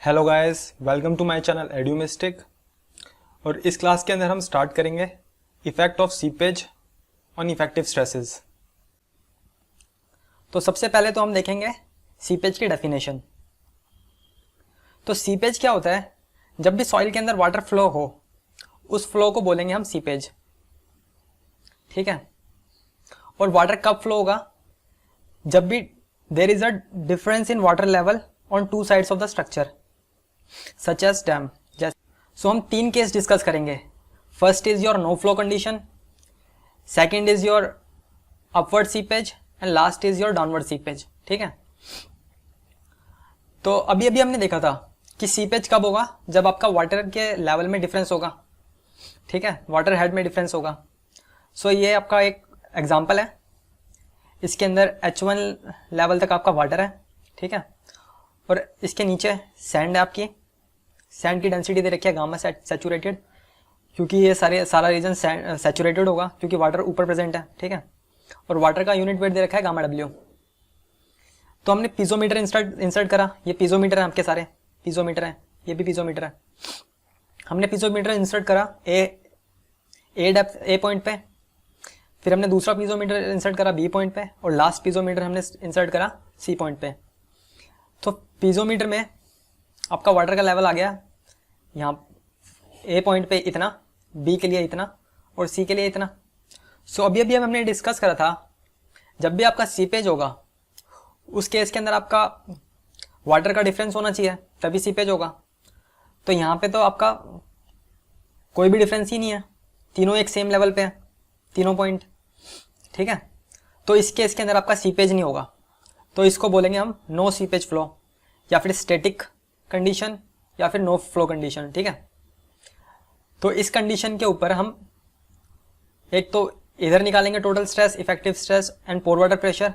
Hello guys, welcome to my channel Edumystic. और इस class के अंदर हम स्टार्ट करेंगे effect of seepage on effective stresses. तो सबसे पहले तो हम देखेंगे सीपेज की डेफिनेशन। तो सीपेज क्या होता है? जब भी सॉइल के अंदर वाटर फ्लो हो उस फ्लो को बोलेंगे हम सीपेज, ठीक है। और वाटर कब फ्लो होगा? जब भी there is a difference in water level on two sides of the structure such as dam. So हम तीन केस डिस्कस करेंगे। First is your no flow condition, second is your upward seepage and last is your downward seepage, ठीक है। तो अभी अभी हमने देखा था कि सीपेज कब होगा? जब आपका वाटर के लेवल में डिफरेंस होगा, ठीक है, वाटर हेड में डिफरेंस होगा। सो ये आपका एक एग्जांपल है। इसके अंदर H1 लेवल तक आपका वाटर है, ठीक है, और इसके नीचे सैंड है। आपकी सैंड की डेंसिटी दे रखी है गामा सैचुरेटेड, क्योंकि ये सारा रीजन सैचुरेटेड होगा क्योंकि वाटर ऊपर प्रेजेंट है, ठीक है। और वाटर का यूनिट वेट दे रखा है गामा डब्ल्यू। तो हमने पीजोमीटर इंसर्ट करा। ये पीजोमीटर है, आपके सारे पीजोमीटर है, ये भी पीजोमीटर है। हमने पीजोमीटर इंसर्ट करा ए डेप्थ ए पॉइंट पे, फिर हमने दूसरा पीजोमीटर इंसर्ट करा बी पॉइंट पे, और लास्ट पीजोमीटर हमने इंसर्ट करा सी पॉइंट पे। तो पीजोमीटर में आपका वाटर का लेवल आ गया यहाँ ए पॉइंट पे इतना, बी के लिए इतना और सी के लिए इतना। सो अभी अभी हमने डिस्कस करा था जब भी आपका सीपेज होगा उस केस के अंदर आपका वाटर का डिफरेंस होना चाहिए तभी सीपेज होगा। तो यहाँ पे तो आपका कोई भी डिफरेंस ही नहीं है, तीनों एक सेम लेवल पे है, तीनों पॉइंट, ठीक है। तो इस केस के अंदर आपका सीपेज नहीं होगा। तो इसको बोलेंगे हम नो सीपेज फ्लो, या फिर स्टैटिक कंडीशन, या फिर नो फ्लो कंडीशन, ठीक है। तो इस कंडीशन के ऊपर हम एक तो इधर निकालेंगे total stress, effective stress and pore water pressure,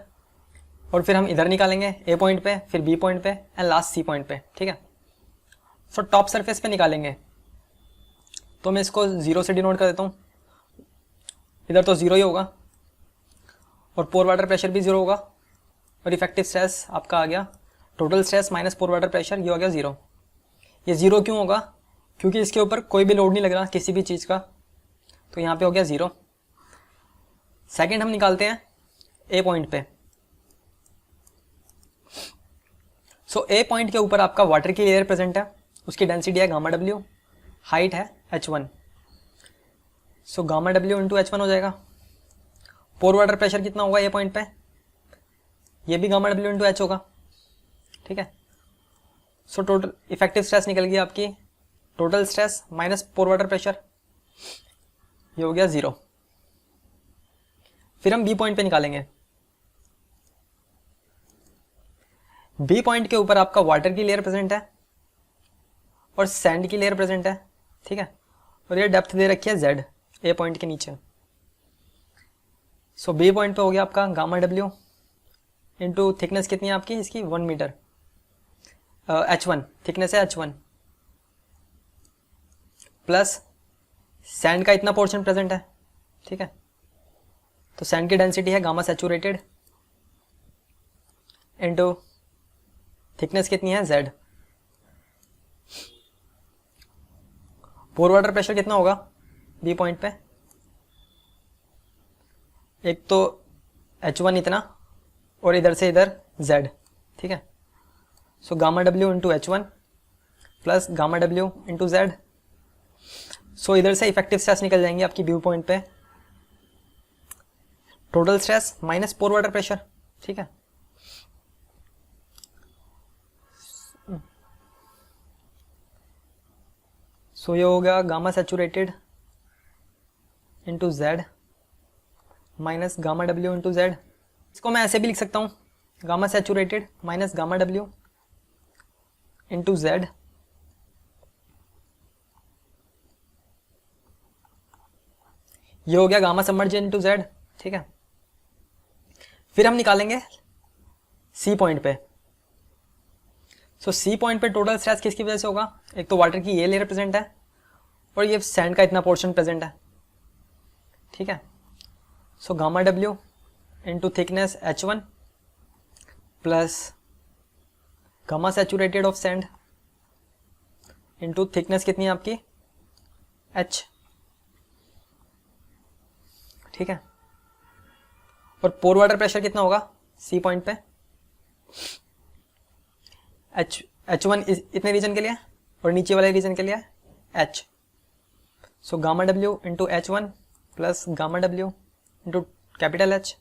और फिर हम इधर निकालेंगे ए पॉइंट पे, फिर बी पॉइंट पे एंड लास्ट सी पॉइंट पे, ठीक है। सो टॉप सरफेस पे निकालेंगे तो मैं इसको 0 से डिनोट कर देता हूँ। इधर तो 0 ही होगा और पोर वाटर प्रेशर भी 0 होगा, और इफेक्टिव स्ट्रेस आपका आ गया total stress minus pore water pressure, ये हो गया 0। ये 0 क्यों होगा? क्योंकि इसके ऊपर कोई भी लोड नहीं लग रहा किसी भी चीज़ का, तो यहाँ पे हो गया 0। सेकंड हम निकालते हैं ए पॉइंट पे। सो ए पॉइंट के ऊपर आपका वाटर की लेयर प्रेजेंट है, उसकी डेंसिटी है गामा डब्ल्यू, हाइट है H1। So gamma W into H1 हो जाएगा। पोर वाटर प्रेशर कितना होगा ए पॉइंट पे? ये भी गामा डब्ल्यू इंटू H होगा, ठीक है। सो टोटल इफेक्टिव स्ट्रेस निकल गई आपकी total stress minus pore water pressure, ये हो गया 0। फिर हम बी पॉइंट पे निकालेंगे। बी पॉइंट के ऊपर आपका वाटर की लेयर प्रेजेंट है और सैंड की लेयर प्रेजेंट है, ठीक है, और ये डेप्थ दे रखी है Z ए पॉइंट के नीचे। सो बी पॉइंट पे हो गया आपका गामा डब्ल्यू इंटू थिकनेस कितनी है आपकी इसकी 1 मीटर, H1 थिकनेस है H1, प्लस सैंड का इतना पोर्शन प्रेजेंट है, ठीक है। तो सैंड की डेंसिटी है गामा सैचुरेटेड इंटू थिकनेस कितनी है Z। पोर वाटर प्रेशर कितना होगा बी पॉइंट पे? एक तो H1 इतना और इधर से इधर Z, ठीक है। So gamma W into H1 plus gamma W into Z। सो इधर से इफेक्टिव स्ट्रेस निकल जाएंगे आपकी व्यू पॉइंट पे, total stress minus pore water pressure, ठीक है। सो ये हो गया gamma saturated into Z minus gamma W into Z। इसको मैं ऐसे भी लिख सकता हूँ, gamma saturated minus gamma W into Z, ये हो गया गामा सबमर्ज्ड इंटू Z, ठीक है। फिर हम निकालेंगे सी पॉइंट पे। सो सी पॉइंट पे टोटल स्ट्रेस किसकी वजह से होगा? एक तो वाटर की ये लेयर प्रेजेंट है और ये सैंड का इतना पोर्शन प्रेजेंट है, ठीक है। So gamma W into thickness H1 plus gamma saturated of sand into thickness कितनी है आपकी h, ठीक है। और पोर वाटर प्रेशर कितना होगा C पॉइंट पे, H1 इतने रीजन के लिए और नीचे वाले रीजन के लिए H। सो gamma W into H1 plus gamma W into capital H।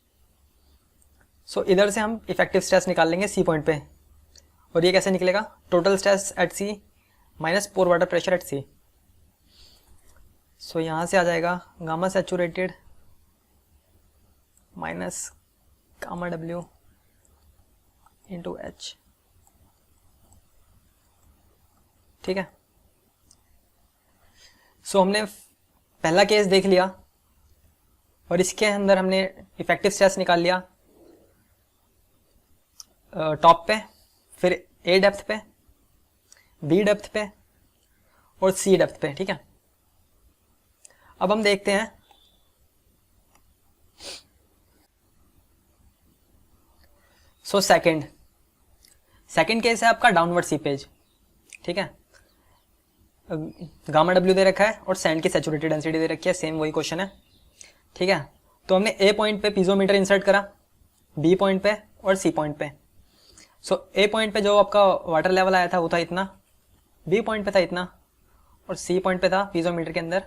सो इधर से हम इफेक्टिव स्ट्रेस निकाल लेंगे C पॉइंट पे, और ये कैसे निकलेगा, total stress eight C minus pore water pressure eight C। सो यहाँ से आ जाएगा gamma saturated minus gamma W into H, ठीक है। सो हमने पहला केस देख लिया और इसके अंदर हमने इफेक्टिव स्ट्रेस निकाल लिया टॉप पे, फिर A डेप्थ पे, B डेप्थ पे और C डेप्थ पे, ठीक है। अब हम देखते हैं सो सेकंड केस है आपका डाउनवर्ड सीपेज, ठीक है। गामा W दे रखा है और सैंड की सैचुरेटेड डेंसिटी दे रखी है, सेम वही क्वेश्चन है, ठीक है। तो हमने A पॉइंट पे पीजोमीटर इंसर्ट करा, B पॉइंट पे और C पॉइंट पे। सो A पॉइंट पे जो आपका वाटर लेवल आया था वो था इतना, B पॉइंट पे था इतना और C पॉइंट पे था पीजोमीटर के अंदर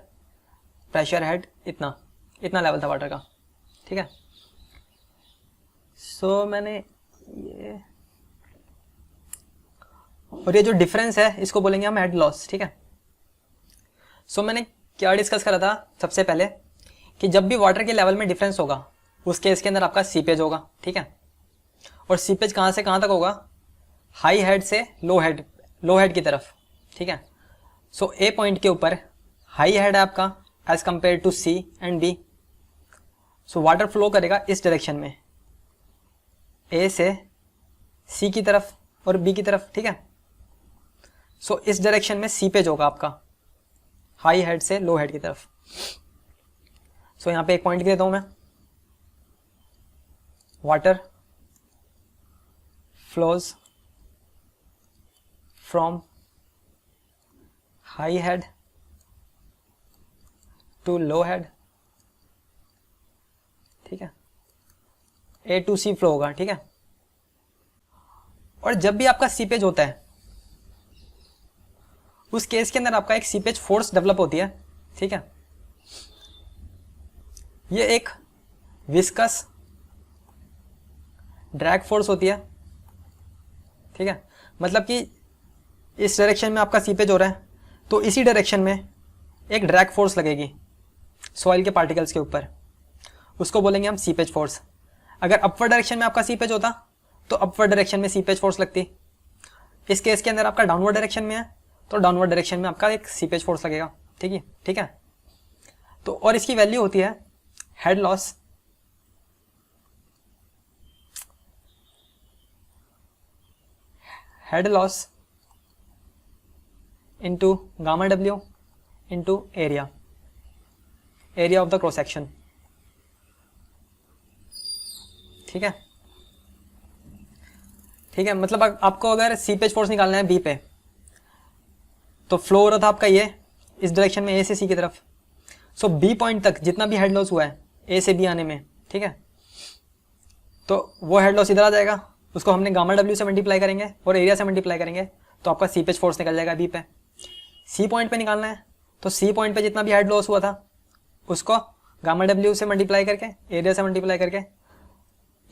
प्रेशर हेड इतना लेवल था वाटर का, ठीक है। सो मैंने ये और ये जो डिफरेंस है इसको बोलेंगे हम हेड लॉस, ठीक है। सो मैंने क्या डिस्कस करा था सबसे पहले कि जब भी वाटर के लेवल में डिफरेंस होगा उस केस के अंदर आपका सीपेज होगा, ठीक है। और सीपेज कहाँ से कहाँ तक होगा, हाई हेड से लो हेड की तरफ, ठीक है। सो A पॉइंट के ऊपर हाई हेड है आपका as compare to C and B। So water flow करेगा इस डायरेक्शन में, A से C की तरफ और B की तरफ, ठीक है। सो इस डायरेक्शन में सीपेज होगा आपका हाई हेड से लो हेड की तरफ। सो यहाँ पे एक पॉइंट देता हूं मैं, water flows from high head to low head, ठीक है। A टू C फ्लो होगा, ठीक है। और जब भी आपका सीपेज होता है उस केस के अंदर आपका एक सीपेज फोर्स डेवलप होती है, ठीक है। ये एक विस्कस ड्रैग फोर्स होती है, ठीक है। मतलब कि इस डायरेक्शन में आपका सीपेज हो रहा है तो इसी डायरेक्शन में एक ड्रैग फोर्स लगेगी सॉइल के पार्टिकल्स के ऊपर, उसको बोलेंगे हम सीपेज फोर्स। अगर अपवर्ड डायरेक्शन में आपका सीपेज होता तो अपवर्ड डायरेक्शन में सीपेज फोर्स लगती। इस केस के अंदर आपका डाउनवर्ड डायरेक्शन में है तो डाउनवर्ड डायरेक्शन में आपका एक सीपेज फोर्स लगेगा, ठीक है। तो और इसकी वैल्यू होती है head loss into gamma W into area of the cross section, ठीक है। मतलब आपको अगर सीपेज फोर्स निकालना है B पे तो फ्लो हो रहा था आपका ये इस डायरेक्शन में A से C की तरफ। सो B पॉइंट तक जितना भी हेड लॉस हुआ है A से B आने में, ठीक है, तो वो हेड लॉस इधर आ जाएगा, उसको हमने गामा W से मल्टीप्लाई करेंगे और एरिया से मल्टीप्लाई करेंगे तो आपका सीपेज फोर्स निकल जाएगा B पे। C पॉइंट पे निकालना है तो C पॉइंट पे जितना भी हेड लॉस हुआ था उसको गामा W से मल्टीप्लाई करके एरिया से मल्टीप्लाई करके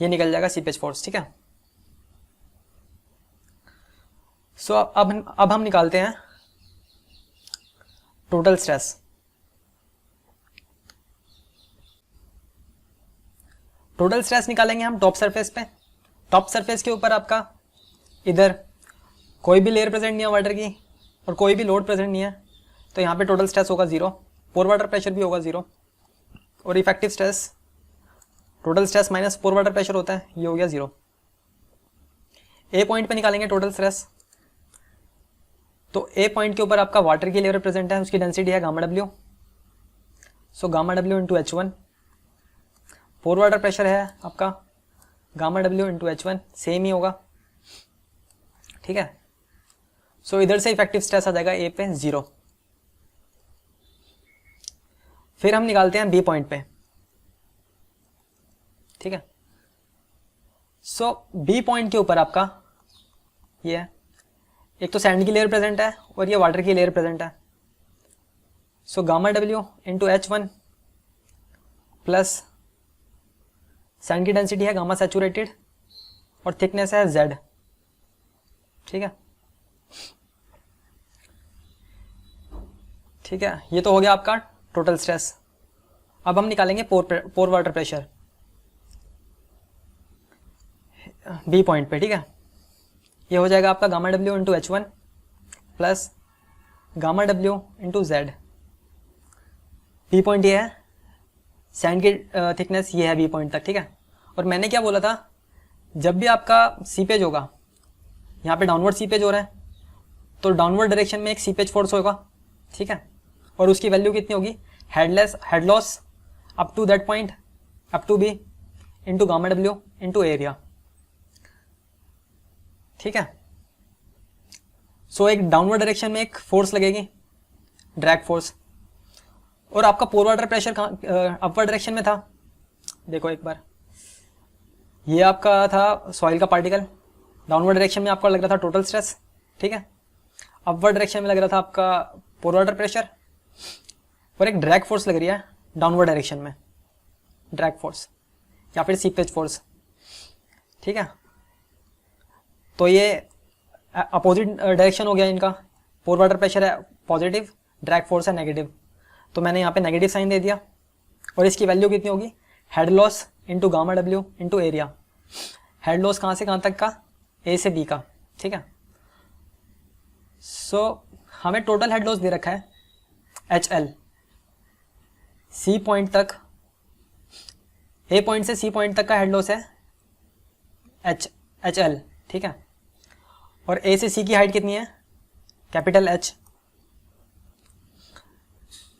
ये निकल जाएगा सीपेज फोर्स, ठीक है। सो अब हम निकालते हैं टोटल स्ट्रेस। टोटल स्ट्रेस निकालेंगे हम टॉप सरफेस पे। टॉप सरफेस के ऊपर आपका इधर कोई भी लेयर प्रेजेंट नहीं है वाटर की और कोई भी लोड प्रेजेंट नहीं है, तो यहाँ पे टोटल स्ट्रेस होगा 0, पोर वाटर प्रेशर भी होगा 0 और effective stress total stress minus pore water pressure होता है, ये हो गया 0। A पॉइंट पे निकालेंगे टोटल स्ट्रेस, तो A पॉइंट के ऊपर आपका वाटर की लेयर प्रेजेंट है, उसकी डेंसिटी है gamma W। So gamma W into H1, pore water pressure है आपका gamma W into H1, same ही होगा, ठीक है। सो इधर से इफेक्टिव स्ट्रेस आ जाएगा ए पे 0। फिर हम निकालते हैं बी पॉइंट पे, ठीक है। सो बी पॉइंट के ऊपर आपका ये है, एक तो सैंड की लेयर प्रेजेंट है और ये वाटर की लेयर प्रेजेंट है। So gamma W into H1 plus sand की डेंसिटी है गामा सैचुरेटेड और थिकनेस है Z, ठीक है। ठीक है, ये तो हो गया आपका टोटल स्ट्रेस। अब हम निकालेंगे pore water pressure B point पे, ठीक है। ये हो जाएगा आपका gamma W into H1 plus gamma W into Z। B point ये है, सैंड की थिकनेस ये है बी पॉइंट तक, ठीक है। और मैंने क्या बोला था, जब भी आपका सीपेज होगा, यहाँ पे डाउनवर्ड सीपेज हो रहा है तो डाउनवर्ड डायरेक्शन में एक सीपेज फोर्स होगा, ठीक है। और उसकी वैल्यू कितनी होगी, head loss up to that point up to B into gamma W into area, ठीक है। सो एक डाउनवर्ड डायरेक्शन में एक फोर्स लगेगी, ड्रैग फोर्स, और आपका पोर वाटर प्रेशर कहाँ अपवर्ड डायरेक्शन में था। देखो एक बार, ये आपका था सॉइल का पार्टिकल, डाउनवर्ड डायरेक्शन में आपका लग रहा था टोटल स्ट्रेस, ठीक है। अपवर्ड डायरेक्शन में लग रहा था आपका पोर वाटर प्रेशर, और एक ड्रैग फोर्स लग रही है डाउनवर्ड डायरेक्शन में, ड्रैग फोर्स या फिर सीपेज फोर्स, ठीक है। तो ये अपोजिट डायरेक्शन हो गया इनका, पोर वाटर प्रेशर है पॉजिटिव, ड्रैग फोर्स है नेगेटिव, तो मैंने यहाँ पे नेगेटिव साइन दे दिया। और इसकी वैल्यू कितनी होगी, head loss into gamma W into area. Head loss कहाँ से कहाँ तक का, ए से बी का, ठीक है। सो हमें टोटल हेड लॉस दे रखा है HL, सी पॉइंट तक, ए पॉइंट से सी पॉइंट तक का हेड लॉस है HL, ठीक है। और ए से सी की हाइट कितनी है, कैपिटल H।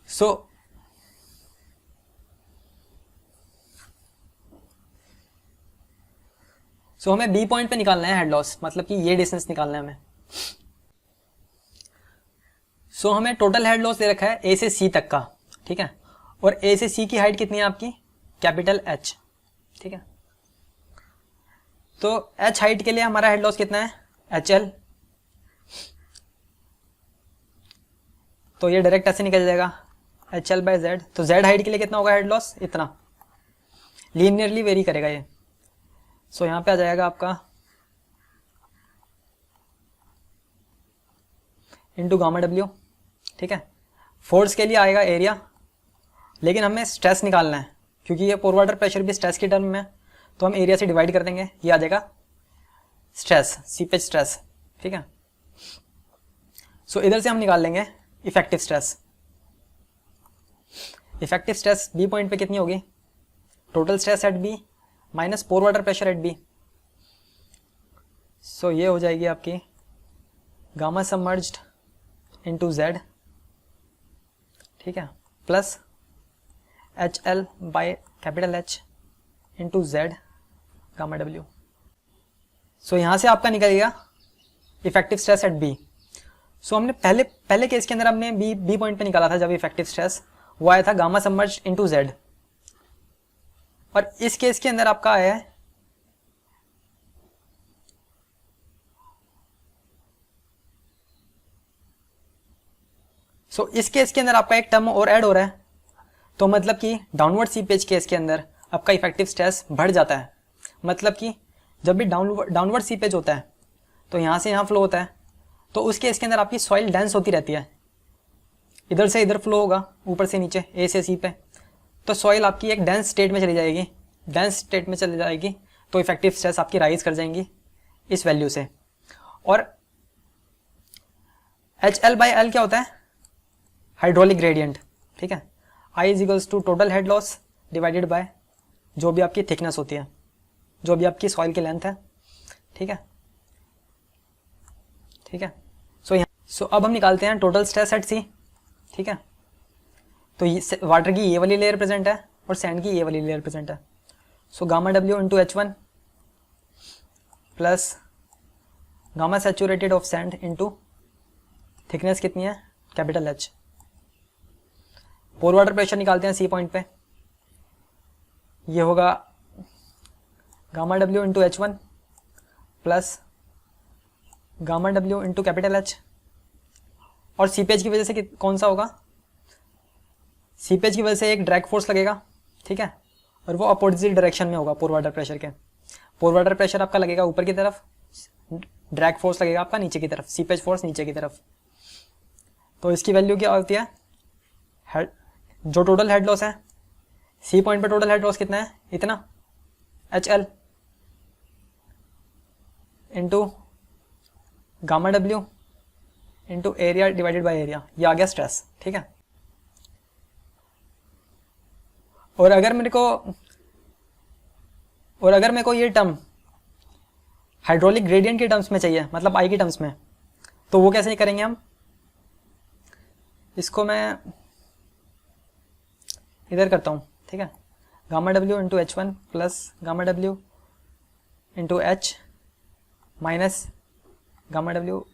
सो हमें बी पॉइंट पे निकालना है हेड लॉस, मतलब कि ये डिस्टेंस निकालना है हमें। सो हमें टोटल हेड लॉस दे रखा है ए से सी तक का, ठीक है। और ए से सी की हाइट कितनी है आपकी, कैपिटल H, ठीक है। तो H हाइट के लिए हमारा हेड लॉस कितना है, HL। तो ये डायरेक्ट ऐसे निकल जाएगा HL बाय Z। तो Z हाइट के लिए कितना होगा हेड लॉस, इतना, लीनियरली वेरी करेगा ये। सो यहाँ पे आ जाएगा आपका इंटू गामा डब्ल्यू, ठीक है। फोर्स के लिए आएगा एरिया, लेकिन हमें स्ट्रेस निकालना है क्योंकि ये पोर वाटर प्रेशर भी स्ट्रेस की टर्म में है, तो हम एरिया से डिवाइड कर देंगे, ये आ जाएगा स्ट्रेस, सीपेज स्ट्रेस, ठीक है। सो इधर से हम निकाल लेंगे effective stress. Effective stress B point पे कितनी होगी, total stress at B minus pore water pressure at B. So ये हो जाएगी आपकी गामा सबमर्ज्ड इंटू Z, ठीक है, plus HL by capital H into Z gamma W। So यहाँ से आपका निकल गया effective stress at B. So हमने पहले केस के अंदर हमने बी पॉइंट पे निकाला था जब इफेक्टिव स्ट्रेस, वो आया था गामा सबमर्ज्ड इंटू Z। और इस केस के अंदर आपका आया है इस केस के अंदर आपका एक टर्म और ऐड हो रहा है, तो मतलब कि डाउनवर्ड सीपेज केस के अंदर आपका इफेक्टिव स्ट्रेस बढ़ जाता है। मतलब कि जब भी डाउनवर्ड सीपेज होता है तो यहाँ से यहाँ फ्लो होता है, तो उस केस के अंदर आपकी सॉइल डेंस होती रहती है, इधर से इधर फ्लो होगा, ऊपर से नीचे ए से सी पे, तो सॉइल आपकी एक डेंस स्टेट में चली जाएगी। डेंस स्टेट में चली जाएगी तो इफेक्टिव स्ट्रेस आपकी राइज कर जाएंगी इस वैल्यू से। और HL बाई L क्या होता है, हाइड्रोलिक ग्रेडियंट, ठीक है। I is equals to total head loss divided by जो भी आपकी थिकनेस होती है, जो भी आपकी सॉइल की लेंथ है, ठीक है, ठीक है। सो अब हम निकालते हैं टोटल स्ट्रेस एट सी, ठीक है। तो वाटर की ये वाली लेयर प्रेजेंट है और सैंड की ये वाली लेयर प्रेजेंट है। So gamma W into H1 plus gamma saturated of sand into thickness कितनी है, कैपिटल एच। पोर वाटर प्रेशर निकालते हैं सी पॉइंट पे, ये होगा gamma W into H one plus gamma W into capital H. और सीपेज की वजह से कौन सा होगा, सीपेज की वजह से एक ड्रैग फोर्स लगेगा, ठीक है, और वो अपोजिट डायरेक्शन में होगा पोर वाटर प्रेशर के। पोर वाटर प्रेशर आपका लगेगा ऊपर की तरफ, ड्रैग फोर्स लगेगा आपका नीचे की तरफ, सीपेज फोर्स नीचे की तरफ। तो इसकी वैल्यू क्या होती है, हेड, जो टोटल हेड लॉस है सी पॉइंट पे, टोटल हेड लॉस कितना है, इतना H L into gamma W into area divided by area, ये आ गया स्ट्रेस, ठीक है। और अगर मेरे को ये टर्म हाइड्रोलिक ग्रेडियंट के टर्म्स में चाहिए, मतलब आई के टर्म्स में, तो वो कैसे करेंगे हम, इसको मैं इधर करता हूँ, ठीक है। Gamma W into H one plus gamma W into H minus gamma W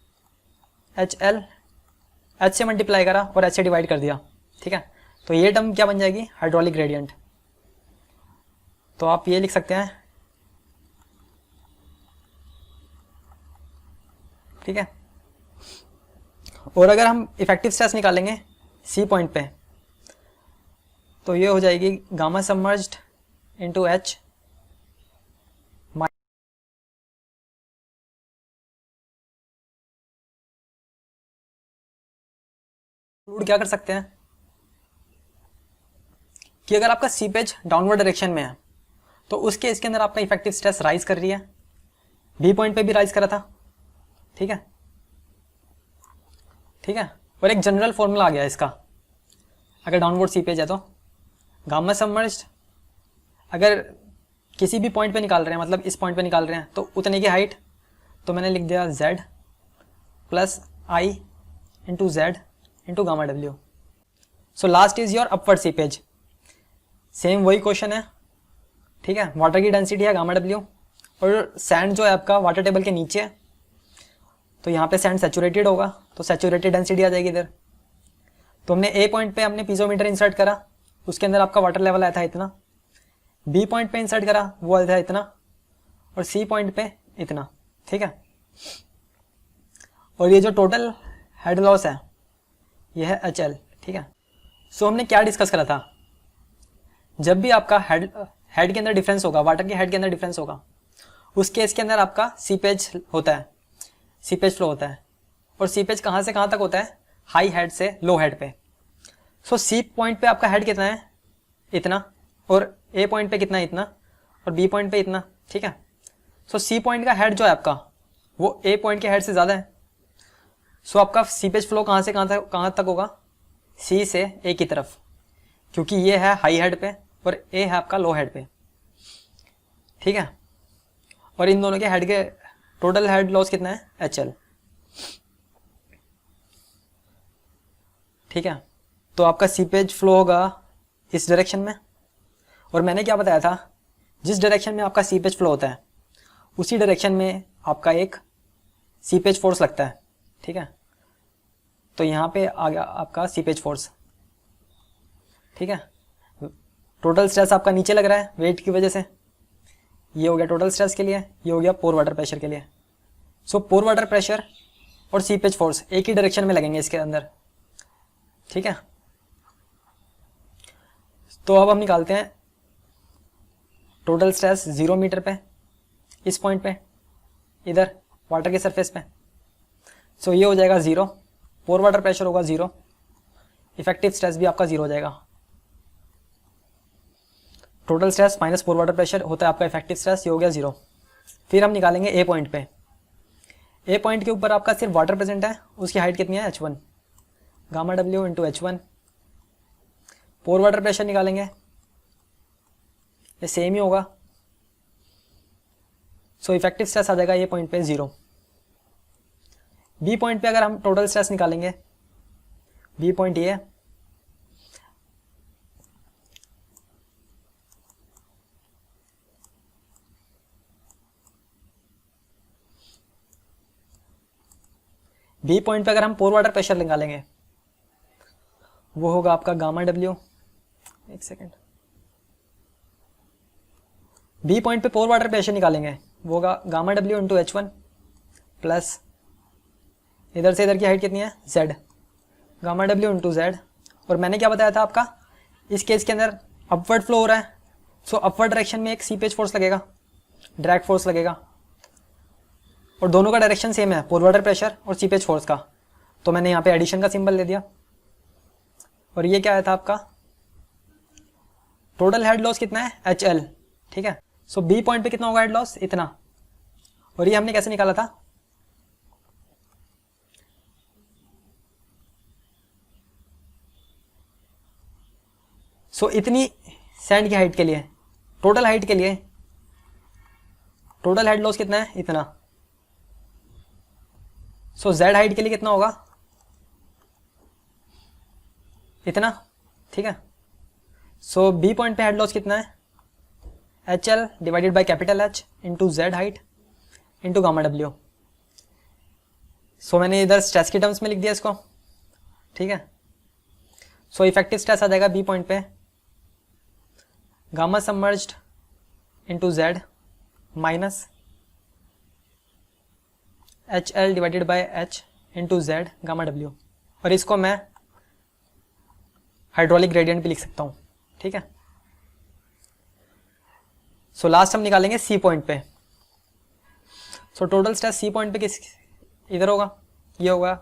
H L, H से मल्टीप्लाई करा और एच से डिवाइड कर दिया, ठीक है। तो ये टर्म क्या बन जाएगी, हाइड्रोलिक ग्रेडियंट। तो आप ये लिख सकते हैं, ठीक है। और अगर हम इफेक्टिव स्ट्रेस निकालेंगे सी पॉइंट पे, तो ये हो जाएगी gamma submerged into H include क्या कर सकते हैं कि अगर आपका सीपेज डाउनवर्ड डायरेक्शन में है तो उस केस के अंदर आपका इफेक्टिव स्ट्रेस राइज कर रही है, बी पॉइंट पे भी राइज करा था, ठीक है, ठीक है। और एक जनरल फॉर्मूला आ गया इसका, अगर डाउनवर्ड सीपेज है तो गामा सबमर्ज्ड अगर किसी भी पॉइंट पे निकाल रहे हैं, मतलब इस पॉइंट पे निकाल रहे हैं, तो उतने की हाइट, तो मैंने लिख दिया z plus I into Z into gamma W. So last is your upward seepage. Same वही क्वेश्चन है, ठीक है। वाटर की डेंसिटी है गामा डब्ल्यू, और सैंड जो है आपका वाटर टेबल के नीचे है, तो यहाँ पे सैंड सैचुरेटेड होगा, तो सैचुरेटेड डेंसिटी आ जाएगी इधर। तो हमने ए पॉइंट पे हमने पीजोमीटर इंसर्ट करा, उसके अंदर आपका वाटर लेवल आया था इतना, बी पॉइंट पे इंसर्ट करा वो आया था इतना, और सी पॉइंट पे इतना, ठीक है। और ये जो टोटल हेड लॉस है ये है एच एल, ठीक है। सो हमने क्या डिस्कस करा था, जब भी आपका हेड के अंदर डिफरेंस होगा, वाटर के हेड के अंदर डिफरेंस होगा, उस केस के अंदर आपका सीपेज होता है, सीपेज फ्लो होता है। और सीपेज कहाँ से कहाँ तक होता है, हाई हेड से लो हेड पे। सो सी पॉइंट पे आपका हेड कितना है, इतना, और ए पॉइंट पे कितना है, इतना, और बी पॉइंट पे इतना, ठीक है। सो सी पॉइंट का हेड जो है आपका वो ए पॉइंट के हेड से ज़्यादा है। सो आपका सीपेज फ्लो कहाँ से कहाँ तक होगा, सी से ए की तरफ, क्योंकि ये है हाई हेड पे और ए है आपका लो हेड पे, ठीक है। और इन दोनों के हेड के टोटल हेड लॉस कितना है, एच एल, ठीक है। तो आपका सीपेज फ्लो होगा इस डायरेक्शन में, और मैंने क्या बताया था, जिस डायरेक्शन में आपका सीपेज फ्लो होता है उसी डायरेक्शन में आपका एक सीपेज फोर्स लगता है, ठीक है। तो यहाँ पे आ गया आपका सीपेज फोर्स, ठीक है। टोटल स्ट्रेस आपका नीचे लग रहा है वेट की वजह से, ये हो गया टोटल स्ट्रेस के लिए, ये हो गया पोर वाटर प्रेशर के लिए। सो पोर वाटर प्रेशर और सीपेज फोर्स एक ही डायरेक्शन में लगेंगे इसके अंदर, ठीक है। तो अब हम निकालते हैं टोटल स्ट्रेस 0 मीटर पे, इस पॉइंट पे, इधर वाटर के सरफेस पे। सो ये हो जाएगा 0, पोर वाटर प्रेशर होगा 0, इफेक्टिव स्ट्रेस भी आपका 0 हो जाएगा। Total stress minus pore water pressure होता है आपका इफेक्टिव स्ट्रेस, ये हो गया 0। फिर हम निकालेंगे ए पॉइंट पे, ए पॉइंट के ऊपर आपका सिर्फ वाटर प्रेजेंट है, उसकी हाइट कितनी है, h1, gamma W into h1। Pore water pressure निकालेंगे, ये सेम ही होगा। सो इफेक्टिव स्ट्रेस आ जाएगा ये पॉइंट पे 0। बी पॉइंट पे अगर हम टोटल स्ट्रेस निकालेंगे, बी पॉइंट ये, बी पॉइंट पे अगर हम पोर वाटर प्रेशर निकालेंगे वो होगा आपका गामा डब्ल्यू, एक सेकेंड, बी पॉइंट पे पोर वाटर प्रेशर निकालेंगे वो होगा gamma W into H1 plus इधर से इधर की हाइट कितनी है Z, gamma W into Z। और मैंने क्या बताया था आपका, इस केस के अंदर अपवर्ड फ्लो हो रहा है, सो अपवर्ड डायरेक्शन में एक सीपेज फोर्स लगेगा, ड्रैग फोर्स लगेगा, और दोनों का डायरेक्शन सेम है, पोर वाटर प्रेशर और सीपेज फोर्स का। तो मैंने यहाँ पे एडिशन का सिंबल दे दिया। और ये क्या आया था आपका, टोटल हेड लॉस कितना है HL, ठीक है। सो बी पॉइंट पे कितना होगा हेड लॉस, इतना। और ये हमने कैसे निकाला था, सो इतनी सैंड की हाइट के लिए, टोटल हाइट के लिए टोटल हेड लॉस कितना है, इतना। सो Z हाइट के लिए कितना होगा, इतना, ठीक है। सो बी पॉइंट पे हेड लॉस कितना है, HL divided by capital H into Z height into gamma W. So मैंने इधर स्ट्रेस के टर्म्स में लिख दिया इसको, ठीक है। सो इफेक्टिव स्ट्रेस आ जाएगा बी पॉइंट पे gamma submerged into Z minus HL divided bye H into Z gamma W. और इसको मैं हाइड्रोलिक ग्रेडियंट भी लिख सकता हूँ, ठीक है। सो लास्ट हम निकालेंगे सी पॉइंट पे। So total stress C point पे किस इधर होगा, ये होगा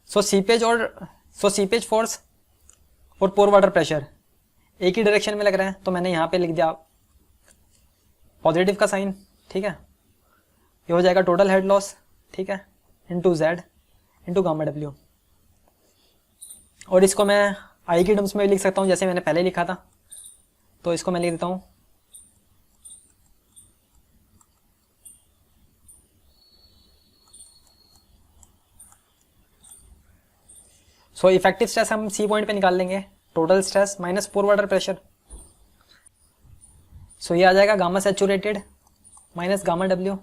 सो सीपेज फोर्स और पोर वाटर प्रेशर एक ही डायरेक्शन में लग रहे हैं, तो मैंने यहाँ पे लिख दिया पॉजिटिव का साइन, ठीक है। ये हो जाएगा टोटल हेड लॉस, ठीक है, into Z into gamma W. और इसको मैं आई की टर्म्स में भी लिख सकता हूँ जैसे मैंने पहले लिखा था, तो इसको मैं लिख देता हूँ सो इफेक्टिव स्ट्रेस हम सी पॉइंट पे निकाल लेंगे, total stress minus pore water pressure. So ये आ जाएगा gamma saturated minus gamma W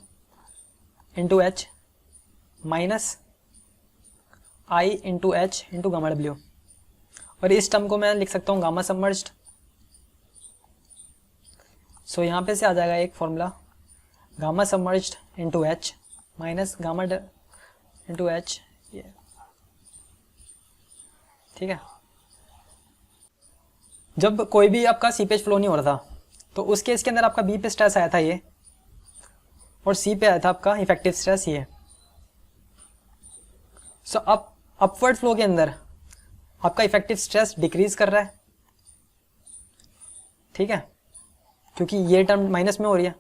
into H minus I into H into gamma W. और इस टर्म को मैं लिख सकता हूँ गामा सबमर्ज्ड। सो यहाँ पे से आ जाएगा एक formula gamma submerged into H minus gamma into H, ठीक है। जब कोई भी आपका सीपेज फ्लो नहीं हो रहा था तो उस केस के अंदर आपका बी पे स्ट्रेस आया था ये, और सी पे आया था आपका इफेक्टिव स्ट्रेस ये। सो अब अपवर्ड फ्लो के अंदर आपका इफेक्टिव स्ट्रेस डिक्रीज कर रहा है, ठीक है, क्योंकि ये टर्म माइनस में हो रही है।